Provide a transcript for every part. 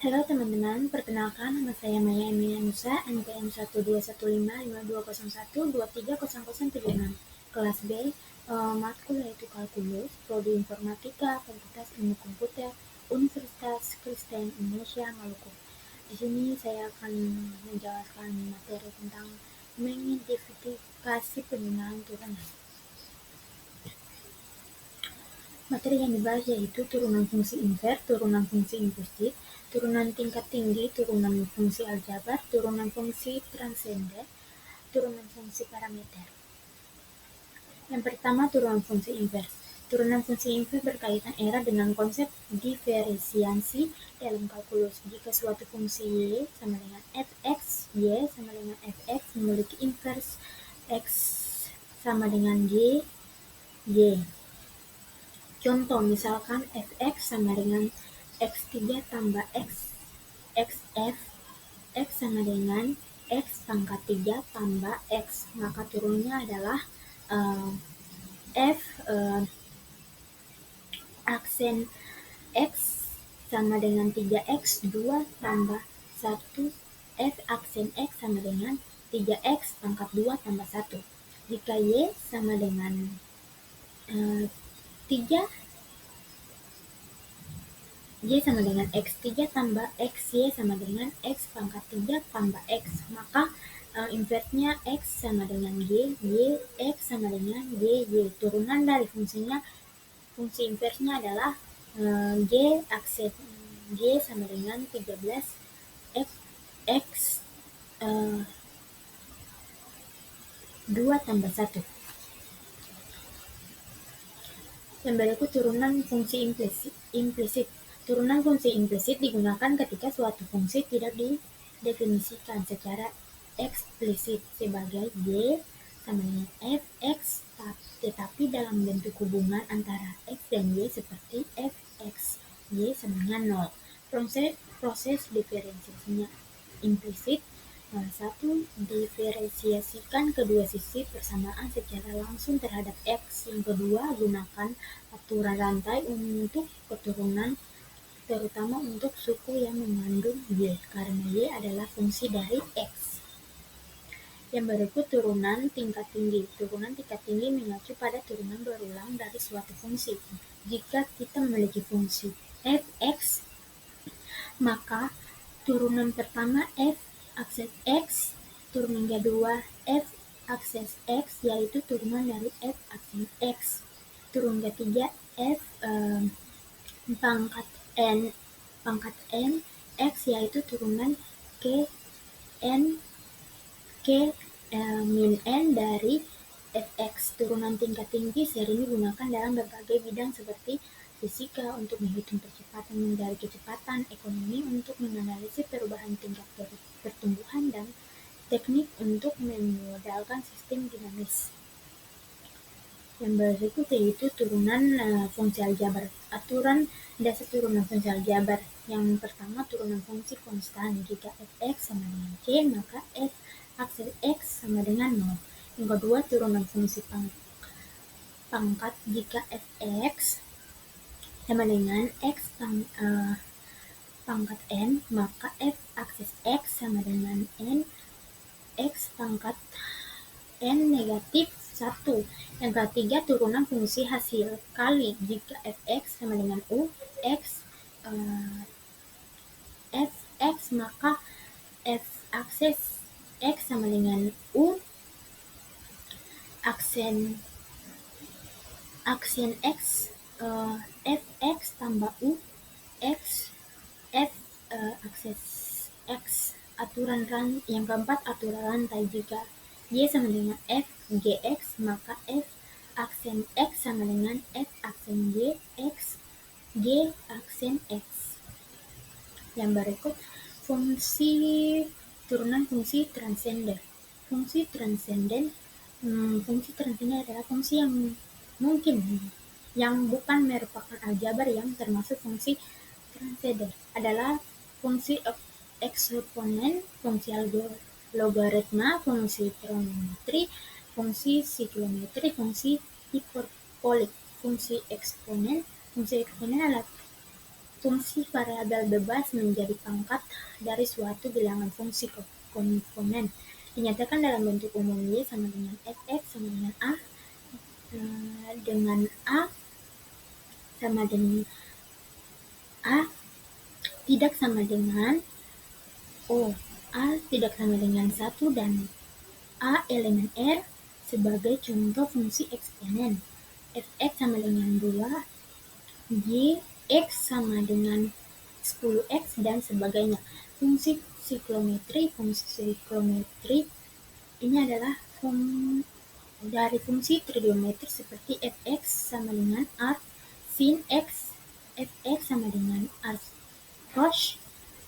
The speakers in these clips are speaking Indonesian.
Halo teman-teman, perkenalkan nama saya Maya Emilia Nusa, NPM 121555201230076. Kelas B, matkul yaitu kalkulus, prodi informatika, Fakultas Ilmu Komputer, Universitas Kristen Indonesia Maluku. Di sini saya akan menjelaskan materi tentang mengidentifikasi penggunaan turunan. Materi yang dibahas yaitu turunan fungsi invers, turunan fungsi implisit, turunan tingkat tinggi, turunan fungsi aljabar, turunan fungsi transenden, turunan fungsi parameter. Yang pertama, turunan fungsi invers. Turunan fungsi invers berkaitan erat dengan konsep diferensiasi dalam kalkulus. Jika suatu fungsi y sama dengan fx, y sama dengan fx memiliki invers x sama dengan y. Contoh, misalkan fx sama dengan x3 tambah xf, x sama dengan x pangkat 3 tambah x, maka turunnya adalah f aksen x sama dengan 3x 2 tambah 1, f aksen x sama dengan 3x pangkat 2 tambah 1. Jika y sama dengan 3, y sama dengan x3 tambah x, y sama dengan x pangkat 3 tambah x, maka inversnya x sama dengan y, x sama dengan y. Turunan dari fungsi inversnya adalah y aksen y sama dengan 13 x 2 tambah 1. Yang berikut turunan fungsi implisit. Turunan fungsi implisit digunakan ketika suatu fungsi tidak didefinisikan secara eksplisit sebagai y sama dengan fx, tetapi dalam bentuk hubungan antara x dan y seperti fx, y sama dengan 0. Proses diferensiasinya implisit. 1. Diferensiasikan kedua sisi persamaan secara langsung terhadap x. Yang kedua, gunakan aturan rantai untuk keturunan, terutama untuk suku yang mengandung y, karena y adalah fungsi dari x. Yang berikut turunan tingkat tinggi. Turunan tingkat tinggi mengacu pada turunan berulang dari suatu fungsi. Jika kita memiliki fungsi fx, maka turunan pertama f akses x, turunan kedua f akses x, yaitu turunan dari f aksen x. Turunan ketiga f pangkat n x, yaitu turunan min n dari fx. Turunan tingkat tinggi sering digunakan dalam berbagai bidang seperti fisika untuk menghitung percepatan dari kecepatan, ekonomi untuk menganalisis perubahan tingkat pertumbuhan, dan teknik untuk memodelkan sistem dinamis. Yang berikut yaitu turunan fungsi aljabar. Aturan dasar turunan fungsi aljabar. Yang pertama, turunan fungsi konstan. Jika fx sama dengan c, maka f aksen x sama dengan 0. Yang kedua, turunan fungsi pangkat. Jika fx sama dengan x pangkat n, maka f akses x sama dengan n x pangkat n negatif 1. Yang ketiga, turunan fungsi hasil kali. Jika fx sama dengan u x fx, maka f akses x sama dengan u aksen x fx tambah u x f akses x. Yang keempat, aturan rantai. Jika y sama dengan f gx, maka f aksen x sama dengan f aksen y x g aksen x. Yang berikut turunan fungsi transenden. Fungsi transenden adalah fungsi yang mungkin yang bukan merupakan aljabar, yang termasuk fungsi transenden adalah fungsi eksponen, fungsi logaritma, fungsi trigonometri, fungsi siklometri, fungsi hiperbolik. Fungsi eksponen adalah Fungsi variabel bebas menjadi pangkat dari suatu bilangan fungsi komponen. Dinyatakan dalam bentuk umum Y sama dengan Fx sama dengan A, dengan A sama dengan A tidak sama dengan A tidak sama dengan 1 dan A elemen R sebagai contoh fungsi eksponen. Fx sama dengan 2, Y, X sama dengan 10X dan sebagainya. Fungsi siklometri ini adalah dari fungsi trigonometri seperti Fx sama dengan R sin X, Fx sama dengan R cos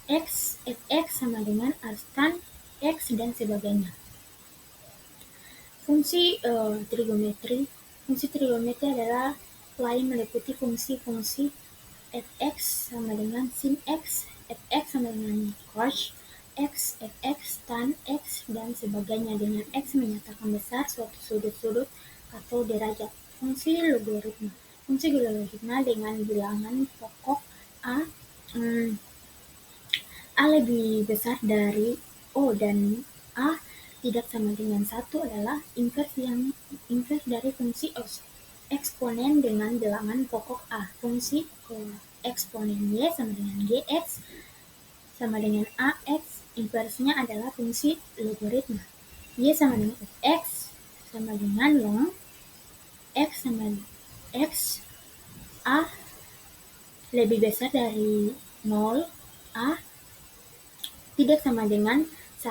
X, Fx sama dengan R tan X dan sebagainya. Fungsi trigonometri adalah lain meliputi fungsi-fungsi Fx sama dengan sin X, Fx sama dengan cos X, Fx tan X dan sebagainya dengan X menyatakan besar suatu sudut-sudut atau derajat. Fungsi logaritma dengan bilangan pokok A lebih besar dari O dan A tidak sama dengan 1 adalah invers dari fungsi eksponen dengan bilangan pokok A. Fungsi eksponen Y sama dengan Gx sama dengan Ax, inversnya adalah fungsi logaritma. Y sama dengan Fx sama dengan ln X sama X, A lebih besar dari 0, A tidak sama dengan 1.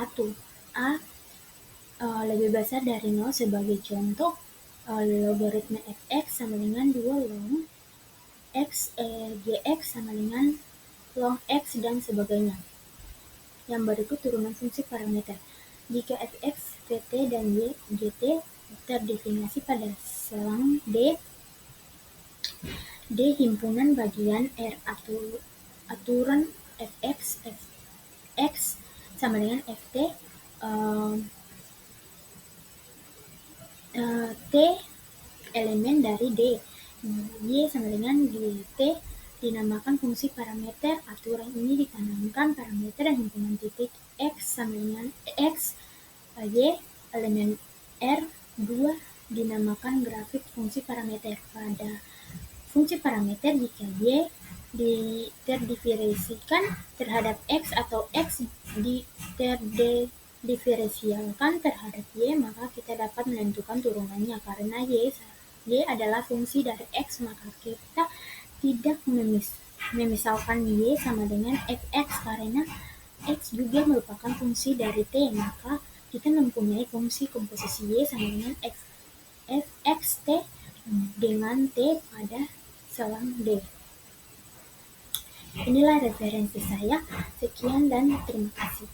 A lebih besar dari 0 sebagai contoh, logaritma Fx sama dengan 2 ln X, Gx sama dengan ln X dan sebagainya. Yang berikut turunan fungsi parameter. Jika Fx, Vt, dan Y, Gt terdefinisi pada selang D himpunan bagian R aturan Fx, Fx sama dengan Ft, T elemen dari D, Y sama dengan Gt dinamakan fungsi parameter. Aturan ini ditanamkan parameter dan himpunan titik X sama dengan X, Y elemen R 2 dinamakan grafik fungsi parameter. Pada fungsi parameter jika Y terdiferensikan terhadap X atau X terdiferensialkan terhadap Y, maka kita dapat menentukan turunannya. Karena Y adalah fungsi dari X, maka kita tidak memisalkan Y sama dengan Fx karena X juga merupakan fungsi dari T, maka kita mempunyai fungsi komposisi Y sama dengan Fxt dengan T pada selang D. Inilah referensi saya. Sekian dan terima kasih.